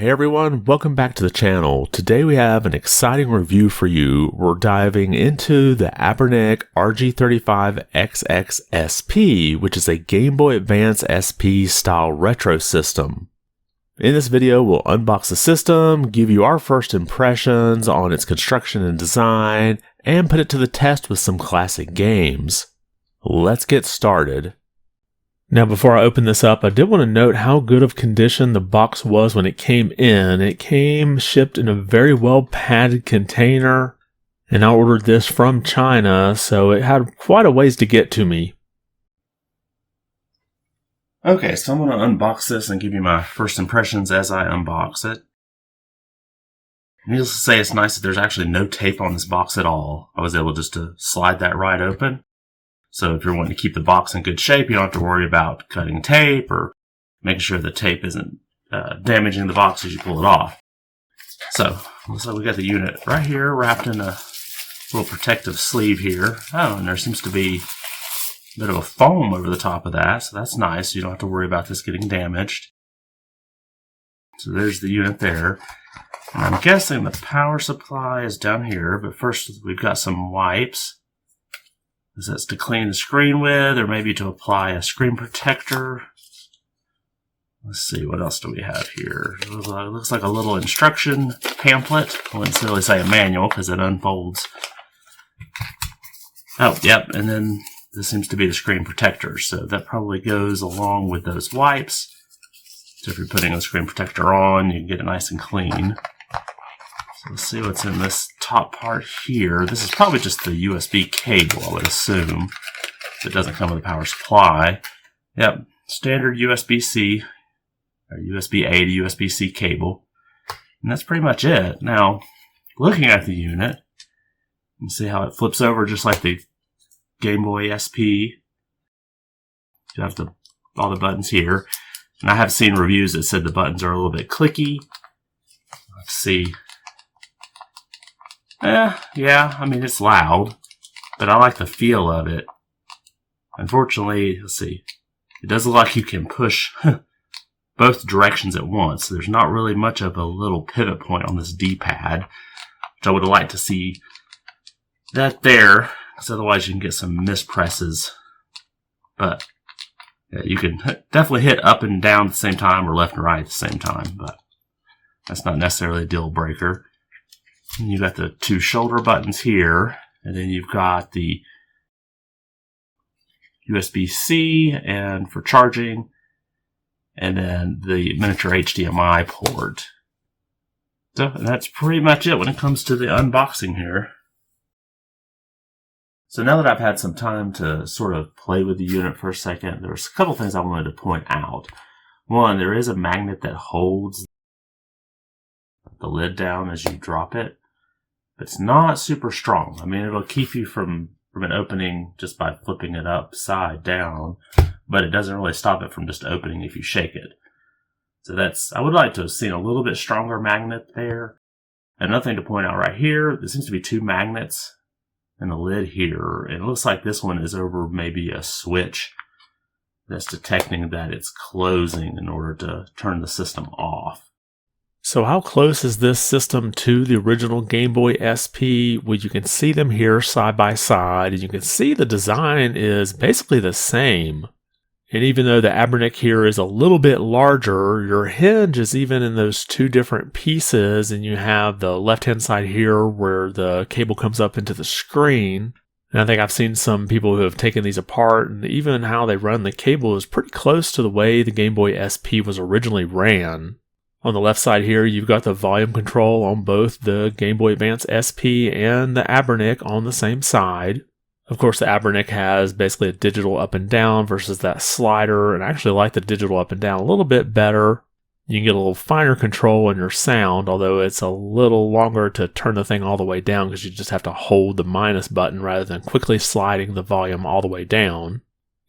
Hey everyone, welcome back to the channel. Today we have an exciting review for you. We're diving into the Anbernic RG35XXSP, which is a Game Boy Advance SP style retro system. In this video, we'll unbox the system, give you our first impressions on its construction and design, and put it to the test with some classic games. Let's get started. Now before I open this up, I did want to note how good of condition the box was when it came in. It came shipped in a very well padded container, and I ordered this from China, so it had quite a ways to get to me. Okay, so I'm going to unbox this and give you my first impressions as I unbox it. Needless to say, it's nice that there's actually no tape on this box at all. I was able just to slide that right open. So if you're wanting to keep the box in good shape, you don't have to worry about cutting tape or making sure the tape isn't damaging the box as you pull it off. So, looks like we got the unit right here wrapped in a little protective sleeve here. Oh, and there seems to be a bit of a foam over the top of that, so that's nice. You don't have to worry about this getting damaged. So there's the unit there. And I'm guessing the power supply is down here, but first we've got some wipes. This is to clean the screen with, or maybe to apply a screen protector. Let's see, what else do we have here? It looks like a little instruction pamphlet. I wouldn't necessarily say a manual because it unfolds. Oh, yep, and then this seems to be the screen protector, so that probably goes along with those wipes. So if you're putting a screen protector on, you can get it nice and clean. So let's see what's in this top part here. This is probably just the USB cable, I would assume. If it doesn't come with a power supply. Yep, standard USB-C, or USB-A to USB-C cable. And that's pretty much it. Now, looking at the unit, you can see how it flips over just like the Game Boy SP. You have all the buttons here. And I have seen reviews that said the buttons are a little bit clicky. Let's see. Yeah, I mean, it's loud, but I like the feel of it. Unfortunately, let's see, it does look like you can push both directions at once. There's not really much of a little pivot point on this D-pad, which I would have liked to see that there, because otherwise you can get some mispresses. But yeah, you can definitely hit up and down at the same time, or left and right at the same time, but that's not necessarily a deal breaker. And you've got the two shoulder buttons here, and then you've got the USB-C and for charging, and then the miniature HDMI port. So that's pretty much it when it comes to the unboxing here. So now that I've had some time to sort of play with the unit for a second, there's a couple things I wanted to point out. One, there is a magnet that holds the lid down as you drop it. It's not super strong. I mean, it'll keep you from an opening just by flipping it upside down, but it doesn't really stop it from just opening if you shake it. So I would like to have seen a little bit stronger magnet there. Another thing to point out right here, there seems to be two magnets in the lid here, and it looks like this one is over maybe a switch that's detecting that it's closing in order to turn the system off. So how close is this system to the original Game Boy SP? Well, you can see them here side by side, and you can see the design is basically the same. And even though the Anbernic here is a little bit larger, your hinge is even in those two different pieces, and you have the left-hand side here where the cable comes up into the screen. And I think I've seen some people who have taken these apart, and even how they run the cable is pretty close to the way the Game Boy SP was originally ran. On the left side here, you've got the volume control on both the Game Boy Advance SP and the Anbernic on the same side. Of course, the Anbernic has basically a digital up and down versus that slider, and I actually like the digital up and down a little bit better. You can get a little finer control on your sound, although it's a little longer to turn the thing all the way down because you just have to hold the minus button rather than quickly sliding the volume all the way down.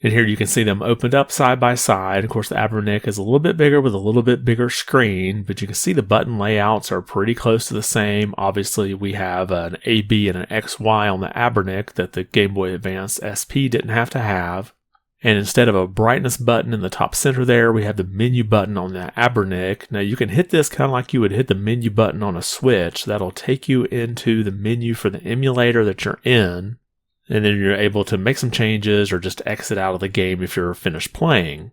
And here you can see them opened up side by side. Of course, the Anbernic is a little bit bigger with a little bit bigger screen, but you can see the button layouts are pretty close to the same. Obviously, we have an AB and an XY on the Anbernic that the Game Boy Advance SP didn't have to have. And instead of a brightness button in the top center there, we have the menu button on the Anbernic. Now you can hit this kind of like you would hit the menu button on a Switch. That'll take you into the menu for the emulator that you're in. And then you're able to make some changes or just exit out of the game if you're finished playing.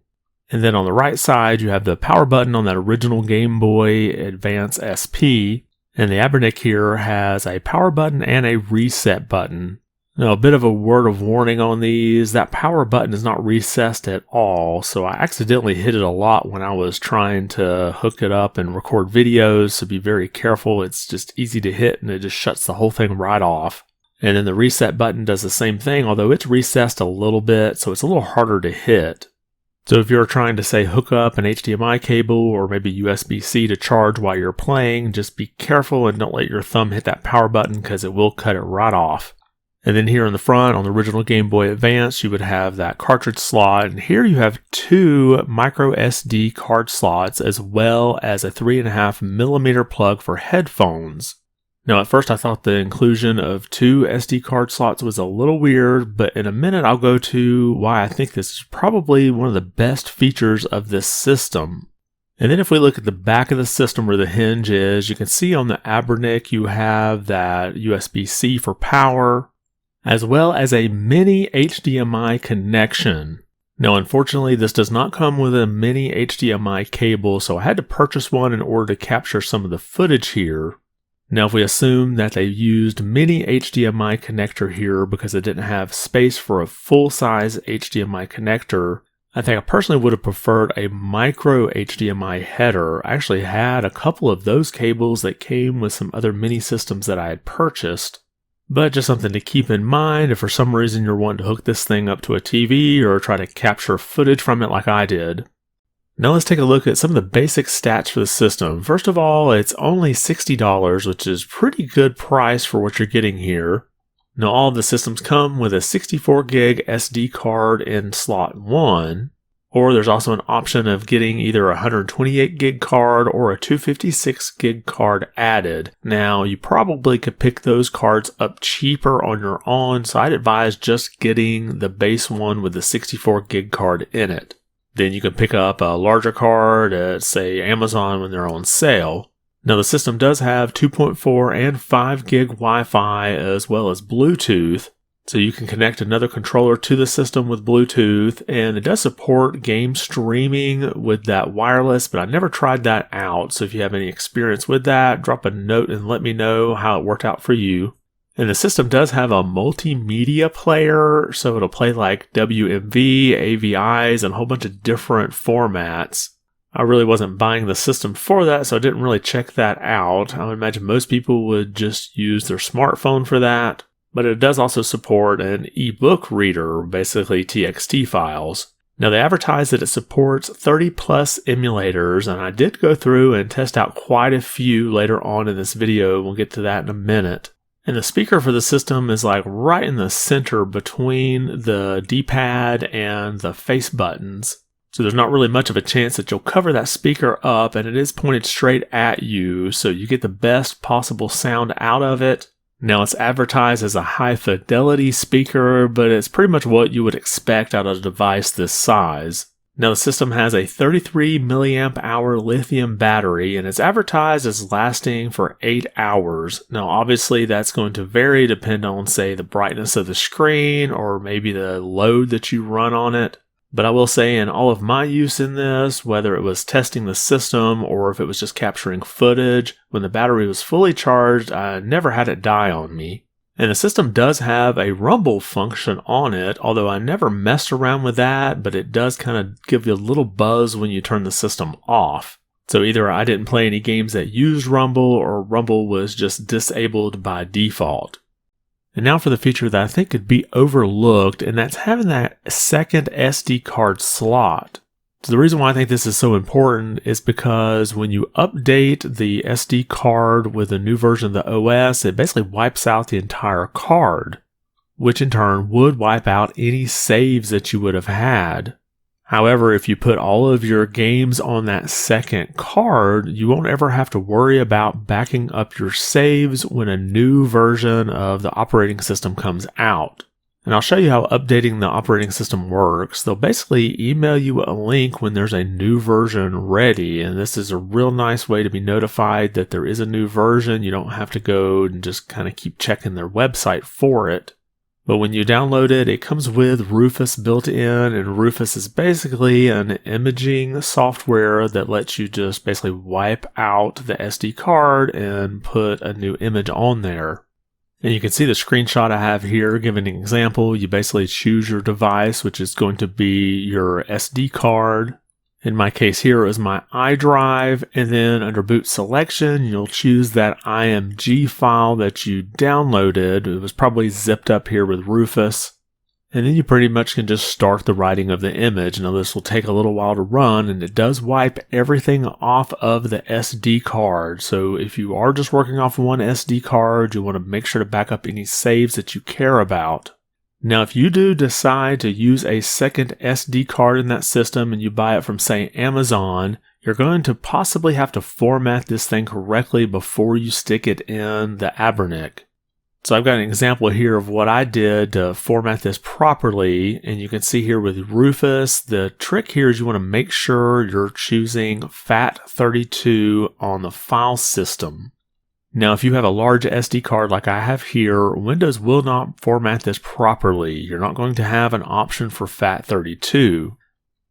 And then on the right side, you have the power button on that original Game Boy Advance SP. And the Anbernic here has a power button and a reset button. Now, a bit of a word of warning on these, that power button is not recessed at all, so I accidentally hit it a lot when I was trying to hook it up and record videos, so be very careful. It's just easy to hit and it just shuts the whole thing right off. And then the reset button does the same thing, although it's recessed a little bit, so it's a little harder to hit. So if you're trying to, say, hook up an HDMI cable or maybe USB-C to charge while you're playing, just be careful and don't let your thumb hit that power button because it will cut it right off. And then here in the front, on the original Game Boy Advance, you would have that cartridge slot. And here you have 2 micro SD card slots as well as a 3.5mm plug for headphones. Now, at first I thought the inclusion of 2 SD card slots was a little weird, but in a minute I'll go to why I think this is probably one of the best features of this system. And then if we look at the back of the system where the hinge is, you can see on the Anbernic you have that USB-C for power, as well as a mini HDMI connection. Now, unfortunately, this does not come with a mini HDMI cable, so I had to purchase one in order to capture some of the footage here. Now, if we assume that they used mini HDMI connector here because it didn't have space for a full-size HDMI connector, I think I personally would have preferred a micro HDMI header. I actually had a couple of those cables that came with some other mini systems that I had purchased. But just something to keep in mind if for some reason you're wanting to hook this thing up to a TV or try to capture footage from it like I did. Now let's take a look at some of the basic stats for the system. First of all, it's only $60, which is pretty good price for what you're getting here. Now all of the systems come with a 64 gig SD card in slot 1, or there's also an option of getting either a 128 gig card or a 256 gig card added. Now you probably could pick those cards up cheaper on your own, so I'd advise just getting the base one with the 64 gig card in it. Then you can pick up a larger card at, say, Amazon when they're on sale. Now the system does have 2.4 and 5 gig Wi-Fi as well as Bluetooth, so you can connect another controller to the system with Bluetooth, and it does support game streaming with that wireless, but I never tried that out, so if you have any experience with that, drop a note and let me know how it worked out for you. And the system does have a multimedia player, so it'll play like WMV, AVIs, and a whole bunch of different formats. I really wasn't buying the system for that, so I didn't really check that out. I would imagine most people would just use their smartphone for that. But it does also support an ebook reader, basically TXT files. Now they advertise that it supports 30 plus emulators, and I did go through and test out quite a few later on in this video. We'll get to that in a minute. And the speaker for the system is like right in the center between the D-pad and the face buttons. So there's not really much of a chance that you'll cover that speaker up, and it is pointed straight at you, so you get the best possible sound out of it. Now it's advertised as a high fidelity speaker, but it's pretty much what you would expect out of a device this size. Now the system has a 33 milliamp hour lithium battery, and it's advertised as lasting for 8 hours. Now obviously that's going to vary depending on, say, the brightness of the screen or maybe the load that you run on it. But I will say in all of my use in this, whether it was testing the system or if it was just capturing footage, when the battery was fully charged, I never had it die on me. And the system does have a rumble function on it, although I never messed around with that, but it does kind of give you a little buzz when you turn the system off. So either I didn't play any games that used rumble or rumble was just disabled by default. And now for the feature that I think could be overlooked, and that's having that second SD card slot. So the reason why I think this is so important is because when you update the SD card with a new version of the OS, it basically wipes out the entire card, which in turn would wipe out any saves that you would have had. However, if you put all of your games on that second card, you won't ever have to worry about backing up your saves when a new version of the operating system comes out. And I'll show you how updating the operating system works. They'll basically email you a link when there's a new version ready, and this is a real nice way to be notified that there is a new version. You don't have to go and just kind of keep checking their website for it. But when you download it, it comes with Rufus built in, and Rufus is basically an imaging software that lets you just basically wipe out the SD card and put a new image on there. And you can see the screenshot I have here giving an example. You basically choose your device, which is going to be your SD card. In my case here, it was my iDrive, and then under boot selection, you'll choose that IMG file that you downloaded. It was probably zipped up here with Rufus. And then you pretty much can just start the writing of the image. Now this will take a little while to run, and it does wipe everything off of the SD card. So if you are just working off one SD card, you want to make sure to back up any saves that you care about. Now if you do decide to use a second SD card in that system and you buy it from, say, Amazon, you're going to possibly have to format this thing correctly before you stick it in the Anbernic. So I've got an example here of what I did to format this properly, and you can see here with Rufus, the trick here is you want to make sure you're choosing FAT32 on the file system. Now if you have a large SD card like I have here, Windows will not format this properly. You're not going to have an option for FAT32.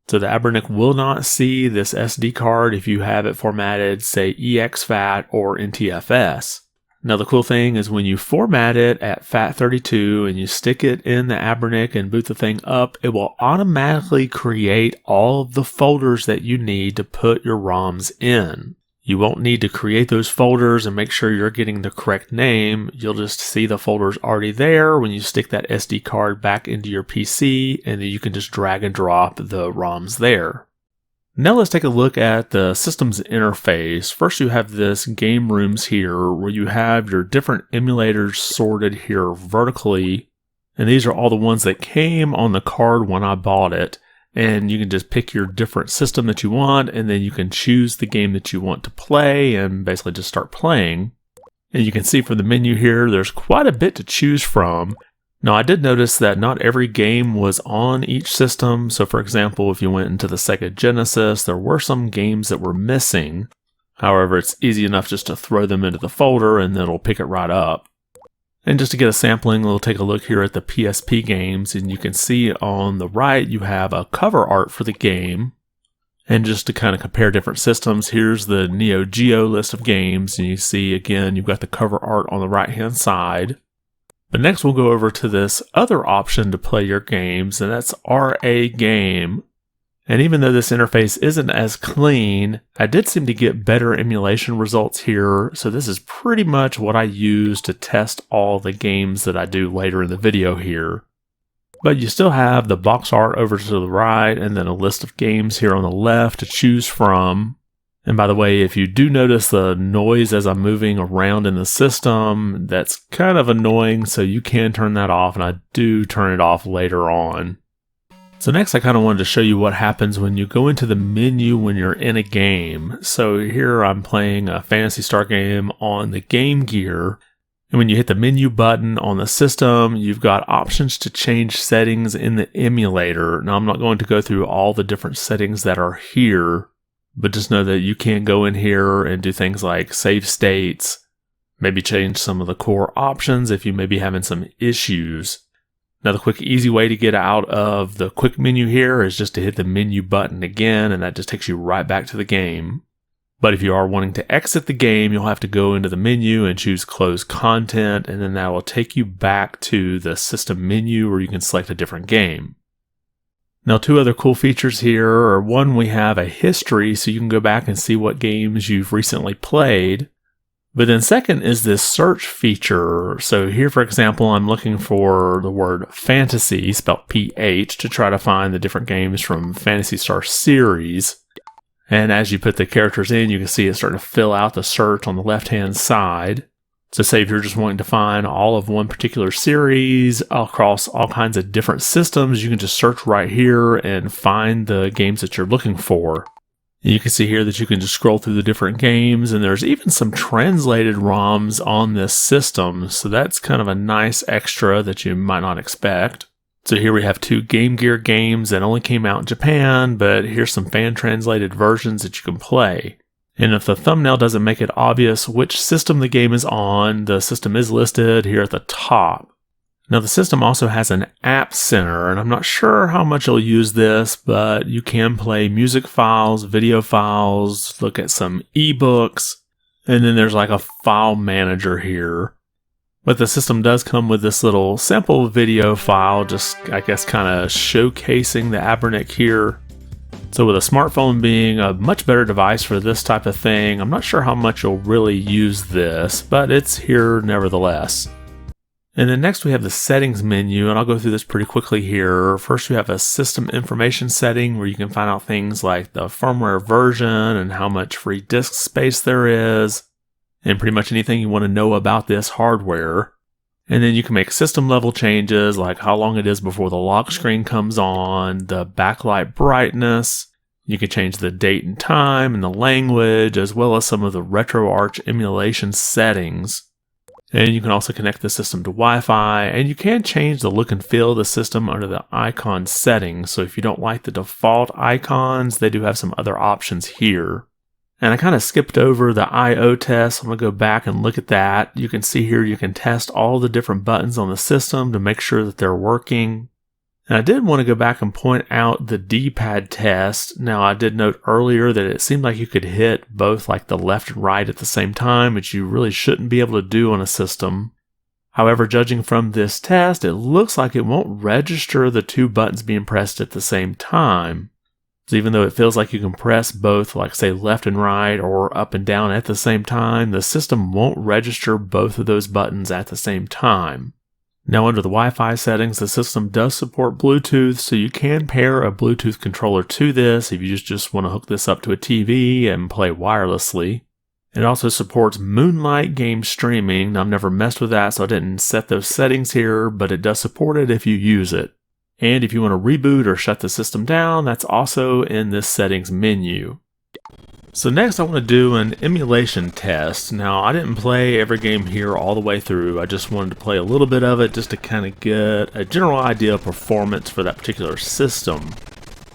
So the Anbernic will not see this SD card if you have it formatted, say, EXFAT or NTFS. Now the cool thing is when you format it at FAT32 and you stick it in the Anbernic and boot the thing up, it will automatically create all of the folders that you need to put your ROMs in. You won't need to create those folders and make sure you're getting the correct name. You'll just see the folders already there when you stick that SD card back into your PC, and then you can just drag and drop the ROMs there. Now let's take a look at the system's interface. First you have this game rooms here where you have your different emulators sorted here vertically. And these are all the ones that came on the card when I bought it. And you can just pick your different system that you want, and then you can choose the game that you want to play and basically just start playing. And you can see from the menu here, there's quite a bit to choose from. Now, I did notice that not every game was on each system. So, for example, if you went into the Sega Genesis, there were some games that were missing. However, it's easy enough just to throw them into the folder and then it'll pick it right up. And just to get a sampling, we'll take a look here at the PSP games. And you can see on the right, you have a cover art for the game. And just to kind of compare different systems, here's the Neo Geo list of games. And you see, again, you've got the cover art on the right-hand side. But next we'll go over to this other option to play your games, and that's RA Game. And even though this interface isn't as clean, I did seem to get better emulation results here. So this is pretty much what I use to test all the games that I do later in the video here. But you still have the box art over to the right, and then a list of games here on the left to choose from. And by the way, if you do notice the noise as I'm moving around in the system, that's kind of annoying, so you can turn that off, and I do turn it off later on. So next I kind of wanted to show you what happens when you go into the menu when you're in a game. So here I'm playing a Phantasy Star game on the Game Gear, and when you hit the menu button on the system, you've got options to change settings in the emulator. Now I'm not going to go through all the different settings that are here, but just know that you can go in here and do things like save states, maybe change some of the core options if you may be having some issues. Now the quick easy way to get out of the quick menu here is just to hit the menu button again, and that just takes you right back to the game. But if you are wanting to exit the game, you'll have to go into the menu and choose close content, and then that will take you back to the system menu where you can select a different game. Now, two other cool features here are, one, we have a history, so you can go back and see what games you've recently played. But then second is this search feature. So here, for example, I'm looking for the word fantasy, spelled PH, to try to find the different games from Phantasy Star series. And as you put the characters in, you can see it starting to fill out the search on the left-hand side. So say if you're just wanting to find all of one particular series across all kinds of different systems, you can just search right here and find the games that you're looking for. You can see here that you can just scroll through the different games, and there's even some translated ROMs on this system, so that's kind of a nice extra that you might not expect. So here we have 2 Game Gear games that only came out in Japan, but here's some fan-translated versions that you can play. And if the thumbnail doesn't make it obvious which system the game is on, the system is listed here at the top. Now the system also has an app center, and I'm not sure how much you'll use this, but you can play music files, video files, look at some ebooks, and then there's like a file manager here. But the system does come with this little sample video file, just I guess kind of showcasing the Anbernic here. So with a smartphone being a much better device for this type of thing, I'm not sure how much you'll really use this, but it's here nevertheless. And then next we have the settings menu, and I'll go through this pretty quickly here. First we have a system information setting where you can find out things like the firmware version and how much free disk space there is, and pretty much anything you want to know about this hardware. And then you can make system level changes like how long it is before the lock screen comes on, the backlight brightness. You can change the date and time and the language, as well as some of the RetroArch emulation settings. And you can also connect the system to Wi-Fi, and you can change the look and feel of the system under the icon settings. So if you don't like the default icons, they do have some other options here. And I kind of skipped over the I/O test. I'm going to go back and look at that. You can see here you can test all the different buttons on the system to make sure that they're working. And I did want to go back and point out the D-pad test. Now I did note earlier that it seemed like you could hit both like the left and right at the same time, which you really shouldn't be able to do on a system. However, judging from this test, it looks like it won't register the 2 buttons being pressed at the same time. So even though it feels like you can press both, like say left and right or up and down at the same time, the system won't register both of those buttons at the same time. Now under the Wi-Fi settings, the system does support Bluetooth, so you can pair a Bluetooth controller to this if you just want to hook this up to a TV and play wirelessly. It also supports Moonlight game streaming. Now, I've never messed with that, so I didn't set those settings here, but it does support it if you use it. And if you want to reboot or shut the system down, that's also in this settings menu. So next I want to do an emulation test. Now I didn't play every game here all the way through. I just wanted to play a little bit of it just to kind of get a general idea of performance for that particular system.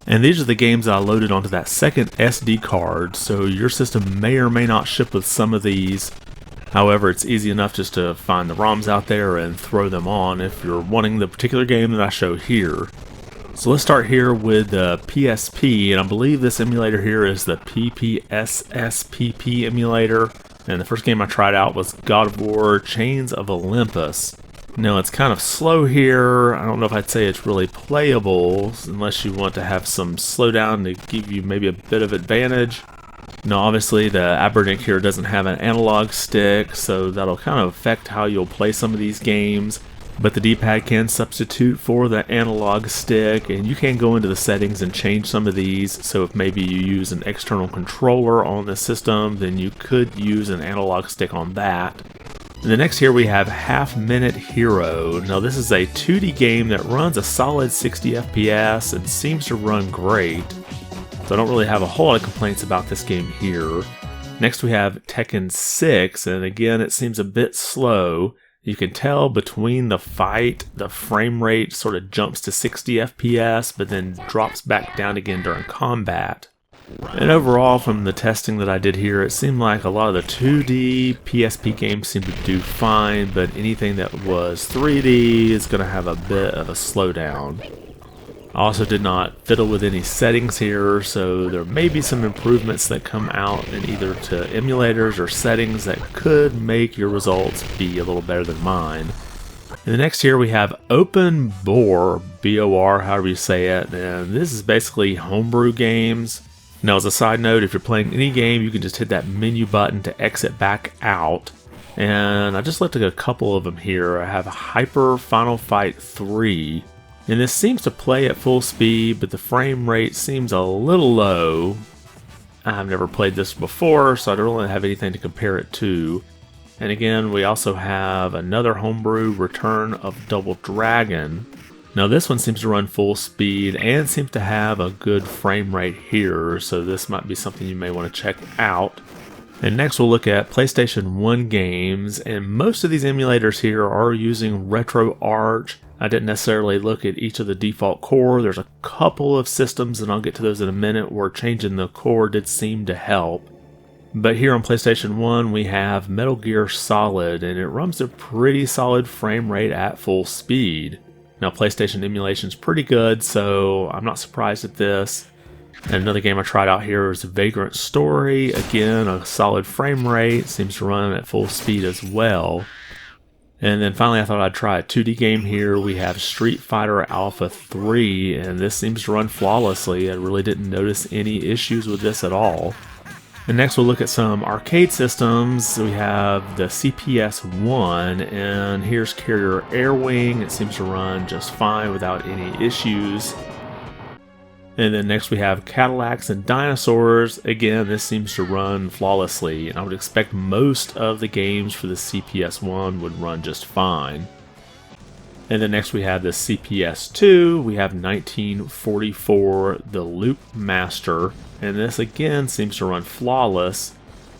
And these are the games that I loaded onto that second SD card, so your system may or may not ship with some of these. However, it's easy enough just to find the ROMs out there and throw them on if you're wanting the particular game that I show here. So let's start here with the PSP, and I believe this emulator here is the PPSSPP emulator. And the first game I tried out was God of War Chains of Olympus. Now it's kind of slow here. I don't know if I'd say it's really playable unless you want to have some slowdown to give you maybe a bit of advantage. Now obviously the Anbernic here doesn't have an analog stick, so that'll kind of affect how you'll play some of these games. But the D-pad can substitute for the analog stick, and you can go into the settings and change some of these. So if maybe you use an external controller on the system, then you could use an analog stick on that. And the next here we have Half Minute Hero. Now this is a 2D game that runs a solid 60 FPS and seems to run great. So I don't really have a whole lot of complaints about this game here. Next we have Tekken 6, and again it seems a bit slow. You can tell between the fight, the frame rate sort of jumps to 60 FPS, but then drops back down again during combat. And overall, from the testing that I did here, it seemed like a lot of the 2D PSP games seemed to do fine, but anything that was 3D is going to have a bit of a slowdown. I also did not fiddle with any settings here, so there may be some improvements that come out in either to emulators or settings that could make your results be a little better than mine. And the next here we have Open Bor, B-O-R, however you say it, and this is basically homebrew games. Now as a side note, if you're playing any game, you can just hit that menu button to exit back out. And I just looked at a couple of them here. I have Hyper Final Fight 3. And this seems to play at full speed, but the frame rate seems a little low. I've never played this before, so I don't really have anything to compare it to. And again, we also have another homebrew, Return of Double Dragon. Now this one seems to run full speed and seems to have a good frame rate here, so this might be something you may want to check out. And next we'll look at PlayStation 1 games, and most of these emulators here are using RetroArch. I didn't necessarily look at each of the default core. There's a couple of systems, and I'll get to those in a minute, where changing the core did seem to help. But here on PlayStation 1 we have Metal Gear Solid, and it runs a pretty solid frame rate at full speed. Now PlayStation emulation is pretty good, so I'm not surprised at this. And another game I tried out here is Vagrant Story. Again, a solid frame rate, seems to run at full speed as well. And then finally I thought I'd try a 2D game here. We have Street Fighter Alpha 3, and this seems to run flawlessly. I really didn't notice any issues with this at all. And next we'll look at some arcade systems. We have the CPS-1, and here's Carrier Air Wing. It seems to run just fine without any issues. And then next we have Cadillacs and Dinosaurs. Again, this seems to run flawlessly, and I would expect most of the games for the CPS-1 would run just fine. And then next we have the CPS-2. We have 1944, the Loop Master, and this again seems to run flawless.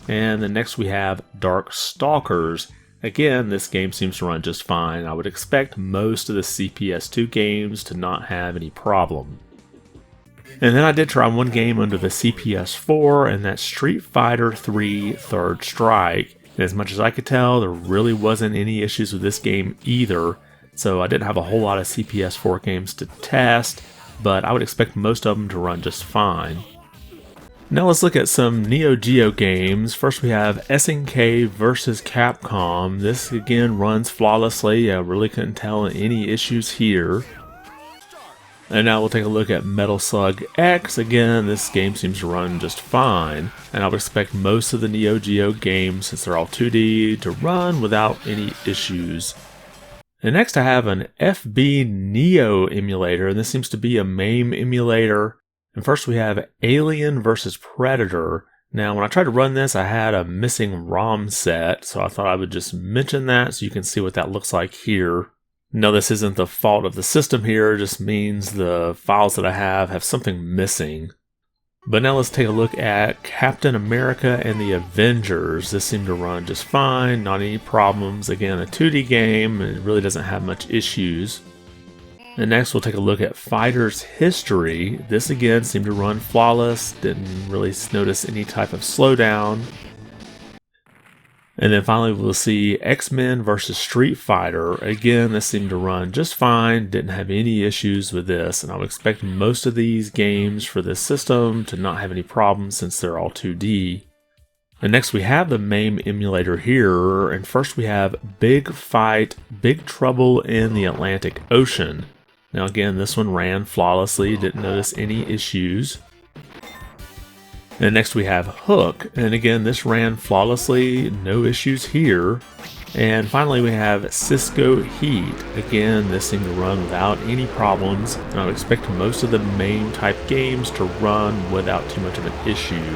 And then next we have Dark Stalkers. Again, this game seems to run just fine. I would expect most of the CPS-2 games to not have any problem. And then I did try one game under the CPS-4, and that's Street Fighter 3 Third Strike. And as much as I could tell, there really wasn't any issues with this game either, so I didn't have a whole lot of CPS-4 games to test, but I would expect most of them to run just fine. Now let's look at some Neo Geo games. First we have SNK vs. Capcom. This again runs flawlessly. I really couldn't tell any issues here. And now we'll take a look at Metal Slug X. Again, this game seems to run just fine, and I would expect most of the Neo Geo games, since they're all 2D, to run without any issues. And next I have an FB Neo emulator, and this seems to be a MAME emulator. And first we have Alien vs. Predator. Now when I tried to run this, I had a missing ROM set, so I thought I would just mention that so you can see what that looks like here. No, this isn't the fault of the system here, it just means the files that I have something missing. But now let's take a look at Captain America and the Avengers. This seemed to run just fine, not any problems. Again, a 2D game, and it really doesn't have much issues. And next we'll take a look at Fighter's History. This again seemed to run flawless, didn't really notice any type of slowdown. And then finally we'll see X-Men vs. Street Fighter. Again, this seemed to run just fine, didn't have any issues with this, and I would expect most of these games for this system to not have any problems since they're all 2D. And next we have the MAME emulator here, and first we have Big Fight, Big Trouble in the Atlantic Ocean. Now again, this one ran flawlessly, didn't notice any issues. And next we have Hook, and again this ran flawlessly, no issues here. And finally we have Cisco Heat. Again, this seemed to run without any problems, and I would expect most of the MAME type games to run without too much of an issue.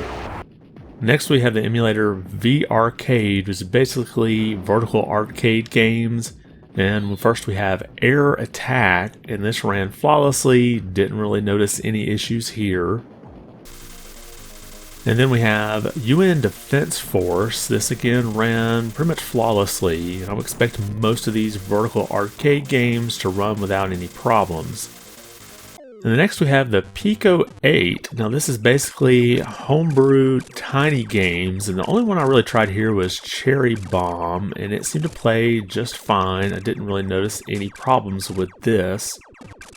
Next we have the emulator V-Arcade, which is basically vertical arcade games. And first we have Air Attack, and this ran flawlessly, didn't really notice any issues here. And then we have UN Defense Force. This again ran pretty much flawlessly. I would expect most of these vertical arcade games to run without any problems. And next we have the Pico 8. Now this is basically homebrew tiny games, and the only one I really tried here was Cherry Bomb, and it seemed to play just fine. I didn't really notice any problems with this.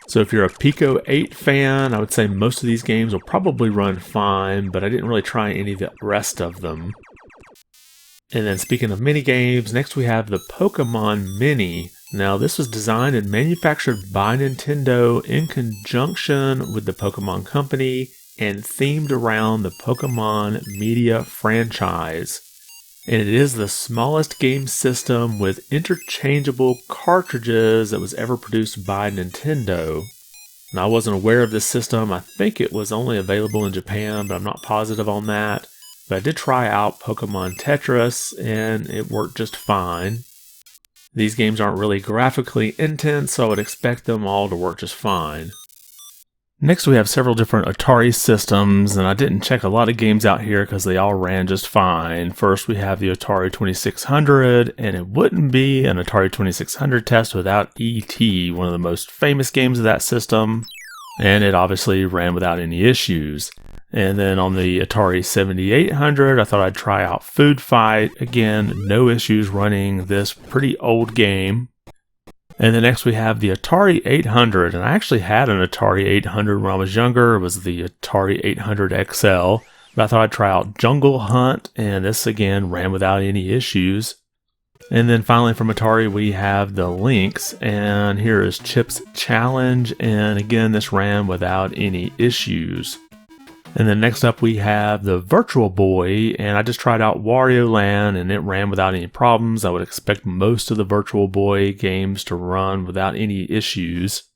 So if you're a Pico 8 fan, I would say most of these games will probably run fine, but I didn't really try any of the rest of them. And then speaking of mini games, next we have the Pokemon Mini. Now this was designed and manufactured by Nintendo in conjunction with the Pokemon Company and themed around the Pokemon media franchise. And it is the smallest game system with interchangeable cartridges that was ever produced by Nintendo. And I wasn't aware of this system. I think it was only available in Japan, but I'm not positive on that. But I did try out Pokemon Tetris, and it worked just fine. These games aren't really graphically intense, so I would expect them all to work just fine. Next we have several different Atari systems, and I didn't check a lot of games out here because they all ran just fine. First we have the Atari 2600, and it wouldn't be an Atari 2600 test without E.T., one of the most famous games of that system, and it obviously ran without any issues. And then on the Atari 7800, I thought I'd try out Food Fight. Again, no issues running this pretty old game. And then next we have the Atari 800, and I actually had an Atari 800 when I was younger. It was the Atari 800 XL, but I thought I'd try out Jungle Hunt, and this again ran without any issues. And then finally from Atari we have the Lynx, and here is Chip's Challenge, and again this ran without any issues. And then next up we have the Virtual Boy, and I just tried out Wario Land and it ran without any problems. I would expect most of the Virtual Boy games to run without any issues.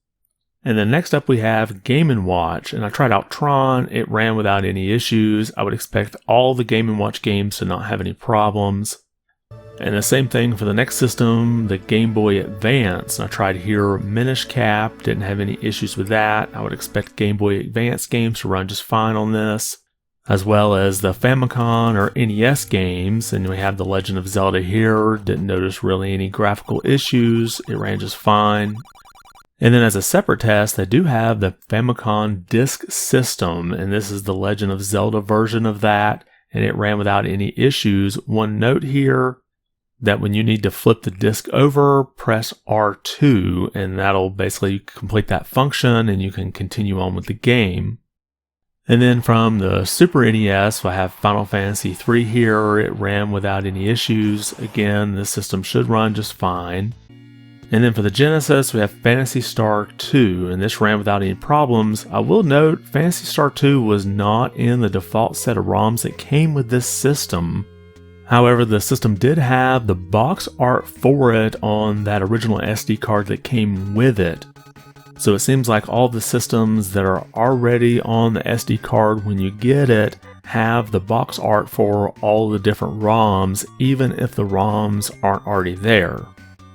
And then next up we have Game & Watch, and I tried out Tron, it ran without any issues. I would expect all the Game & Watch games to not have any problems. And the same thing for the next system, the Game Boy Advance. I tried here Minish Cap, didn't have any issues with that. I would expect Game Boy Advance games to run just fine on this, as well as the Famicom or NES games. And we have the Legend of Zelda here, didn't notice really any graphical issues, it ran just fine. And then as a separate test, I do have the Famicom Disk System, and this is the Legend of Zelda version of that, and it ran without any issues. One note here, that when you need to flip the disc over, press R2, and that'll basically complete that function and you can continue on with the game. And then from the Super NES, I have Final Fantasy III here. It ran without any issues. Again, this system should run just fine. And then for the Genesis, we have Phantasy Star 2, and this ran without any problems. I will note, Phantasy Star 2 was not in the default set of ROMs that came with this system. However, the system did have the box art for it on that original SD card that came with it. So it seems like all the systems that are already on the SD card when you get it have the box art for all the different ROMs, even if the ROMs aren't already there.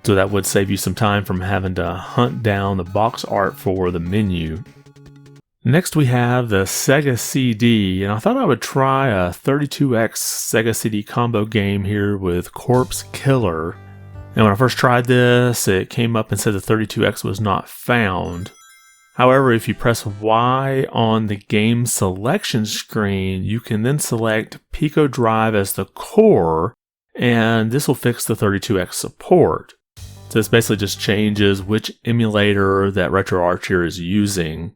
So that would save you some time from having to hunt down the box art for the menu. Next we have the Sega CD, and I thought I would try a 32X Sega CD combo game here with Corpse Killer. And when I first tried this, it came up and said the 32X was not found. However, if you press Y on the game selection screen, you can then select Pico Drive as the core, and this will fix the 32X support. So this basically just changes which emulator that RetroArch here is using.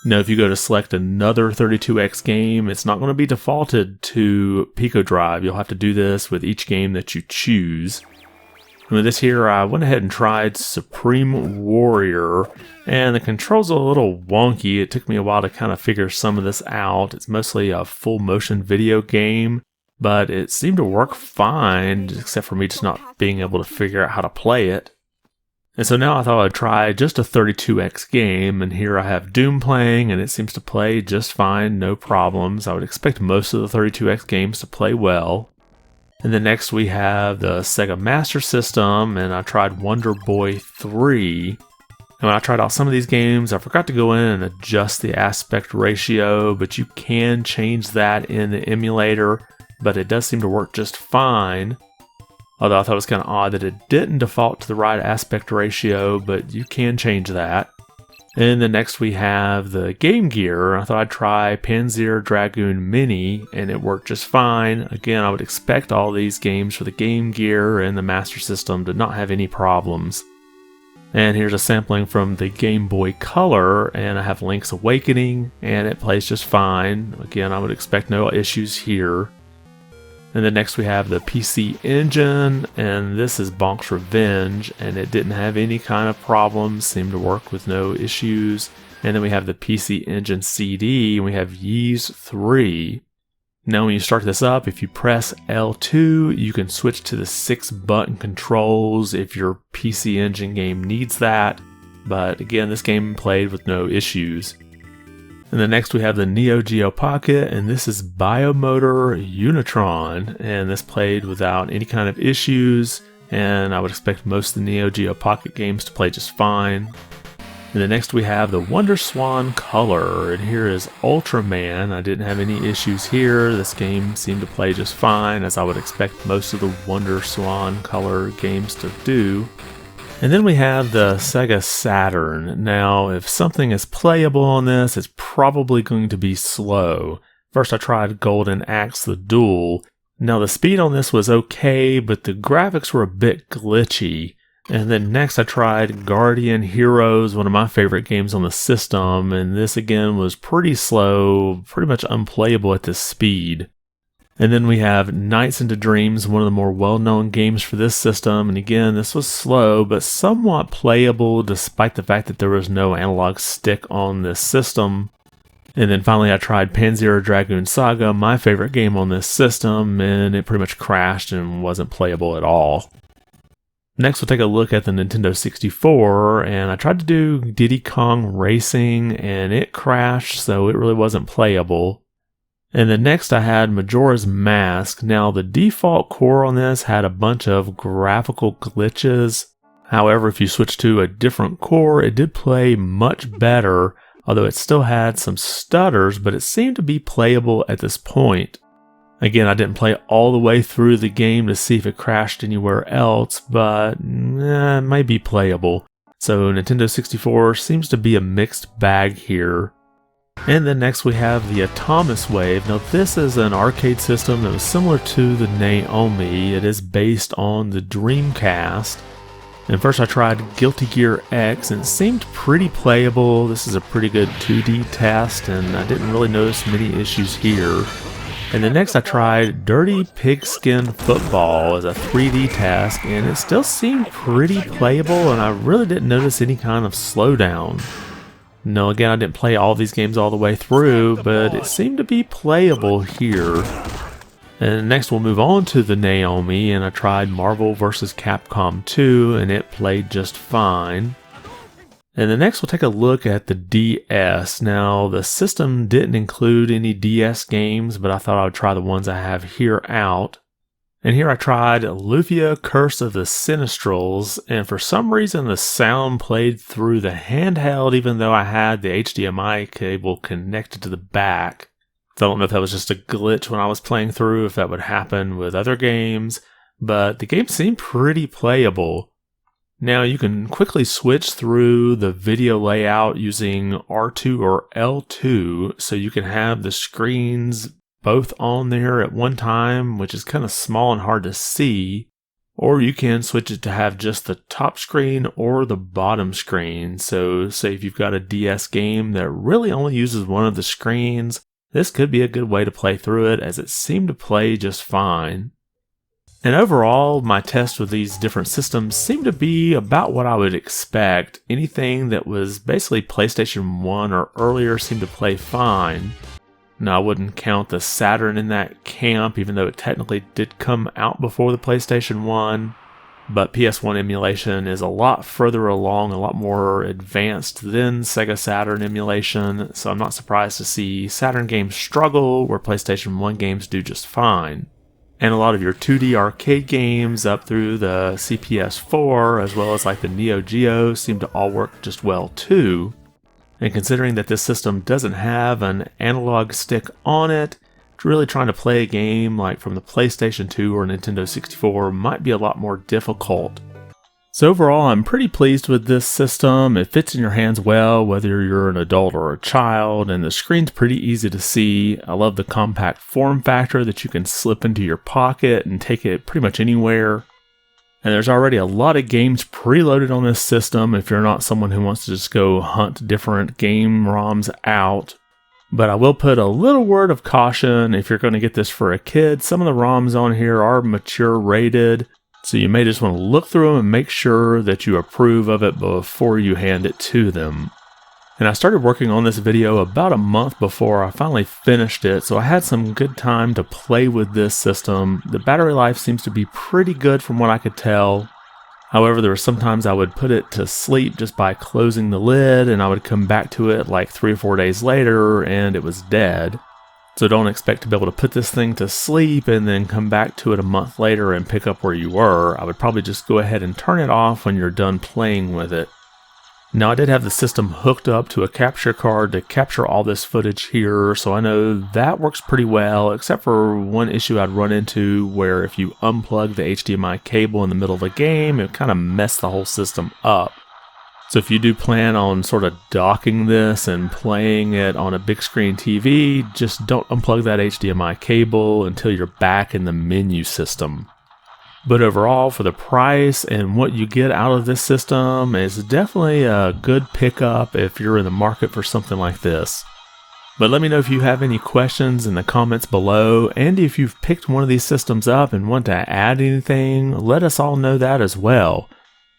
Now, if you go to select another 32X game, it's not going to be defaulted to Pico Drive. You'll have to do this with each game that you choose. And with this here, I went ahead and tried Supreme Warrior, and the controls are a little wonky. It took me a while to kind of figure some of this out. It's mostly a full motion video game, but it seemed to work fine, except for me just not being able to figure out how to play it. And so now I thought I'd try just a 32X game, and here I have Doom playing, and it seems to play just fine, no problems. I would expect most of the 32X games to play well. And then next we have the Sega Master System, and I tried Wonder Boy 3. And when I tried out some of these games, I forgot to go in and adjust the aspect ratio, but you can change that in the emulator, but it does seem to work just fine. Although I thought it was kind of odd that it didn't default to the right aspect ratio, but you can change that. And then next we have the Game Gear. I thought I'd try Panzer Dragoon Mini, and it worked just fine. Again, I would expect all these games for the Game Gear and the Master System to not have any problems. And here's a sampling from the Game Boy Color, and I have Link's Awakening, and it plays just fine. Again, I would expect no issues here. And then next we have the PC Engine, and this is Bonk's Revenge, and it didn't have any kind of problems, seemed to work with no issues. And then we have the PC Engine CD, and we have Ys 3. Now when you start this up, if you press L2, you can switch to the 6-button controls if your PC Engine game needs that. But again, this game played with no issues. And then next we have the Neo Geo Pocket, and this is Biomotor Unitron, and this played without any kind of issues. and I would expect most of the Neo Geo Pocket games to play just fine. And then next we have the Wonder Swan Color, and here is Ultraman. I didn't have any issues here. This game seemed to play just fine, as I would expect most of the Wonder Swan Color games to do. And then we have the Sega Saturn. Now, if something is playable on this, it's probably going to be slow. First I tried Golden Axe the Duel. Now the speed on this was okay, but the graphics were a bit glitchy. And then next I tried Guardian Heroes, one of my favorite games on the system, and this again was pretty slow, pretty much unplayable at this speed. And then we have Nights into Dreams, one of the more well-known games for this system, and again this was slow but somewhat playable despite the fact that there was no analog stick on this system. And then finally I tried Panzer Dragoon Saga, my favorite game on this system, and it pretty much crashed and wasn't playable at all. Next we'll take a look at the Nintendo 64, and I tried to do Diddy Kong Racing and it crashed, so it really wasn't playable. And then next I had Majora's Mask. Now the default core on this had a bunch of graphical glitches. However, if you switch to a different core, it did play much better, although it still had some stutters, but it seemed to be playable at this point. Again, I didn't play all the way through the game to see if it crashed anywhere else, but it might be playable. So Nintendo 64 seems to be a mixed bag here. And then next we have the Atomus Wave. Now this is an arcade system that was similar to the Naomi. It is based on the Dreamcast. And first I tried Guilty Gear X and it seemed pretty playable. This is a pretty good 2D test and I didn't really notice many issues here. And then next I tried Dirty Pigskin Football as a 3D task, and it still seemed pretty playable, and I really didn't notice any kind of slowdown. No, again, I didn't play all these games all the way through, but it seemed to be playable here. And next we'll move on to the Naomi, and I tried Marvel vs. Capcom 2, and it played just fine. And then next we'll take a look at the DS. Now the system didn't include any DS games, but I thought I would try the ones I have here out. And here I tried Lufia Curse of the Sinistrals, and for some reason the sound played through the handheld even though I had the HDMI cable connected to the back. So I don't know if that was just a glitch when I was playing through, if that would happen with other games, but the game seemed pretty playable. Now you can quickly switch through the video layout using R2 or L2, so you can have the screens both on there at one time, which is kind of small and hard to see, or you can switch it to have just the top screen or the bottom screen. So say if you've got a DS game that really only uses one of the screens, this could be a good way to play through it, as it seemed to play just fine. And overall, my test with these different systems seemed to be about what I would expect. Anything that was basically PlayStation 1 or earlier seemed to play fine. Now, I wouldn't count the Saturn in that camp, even though it technically did come out before the PlayStation 1. But PS1 emulation is a lot further along, a lot more advanced than Sega Saturn emulation, so I'm not surprised to see Saturn games struggle where PlayStation 1 games do just fine. And a lot of your 2D arcade games up through the CPS4, as well as like the Neo Geo, seem to all work just well too. And considering that this system doesn't have an analog stick on it, really trying to play a game like from the PlayStation 2 or Nintendo 64 might be a lot more difficult. So overall, I'm pretty pleased with this system. It fits in your hands well, whether you're an adult or a child, and the screen's pretty easy to see. I love the compact form factor that you can slip into your pocket and take it pretty much anywhere. And there's already a lot of games preloaded on this system if you're not someone who wants to just go hunt different game ROMs out. But I will put a little word of caution if you're going to get this for a kid. Some of the ROMs on here are mature rated, so you may just want to look through them and make sure that you approve of it before you hand it to them. And I started working on this video about a month before I finally finished it, so I had some good time to play with this system. The battery life seems to be pretty good from what I could tell. However, there were sometimes I would put it to sleep just by closing the lid, and I would come back to it like 3 or 4 days later and it was dead. So don't expect to be able to put this thing to sleep and then come back to it a month later and pick up where you were. I would probably just go ahead and turn it off when you're done playing with it. Now, I did have the system hooked up to a capture card to capture all this footage here, so I know that works pretty well, except for one issue I'd run into where if you unplug the HDMI cable in the middle of a game, it kind of mess the whole system up. So if you do plan on sort of docking this and playing it on a big screen TV, just don't unplug that HDMI cable until you're back in the menu system. But overall, for the price and what you get out of this system, is definitely a good pickup if you're in the market for something like this. But let me know if you have any questions in the comments below, and if you've picked one of these systems up and want to add anything, let us all know that as well.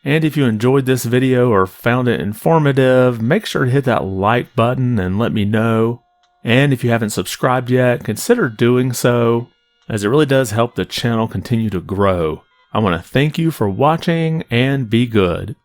And if you enjoyed this video or found it informative, make sure to hit that like button and let me know. And if you haven't subscribed yet, consider doing so, as it really does help the channel continue to grow. I want to thank you for watching, and be good.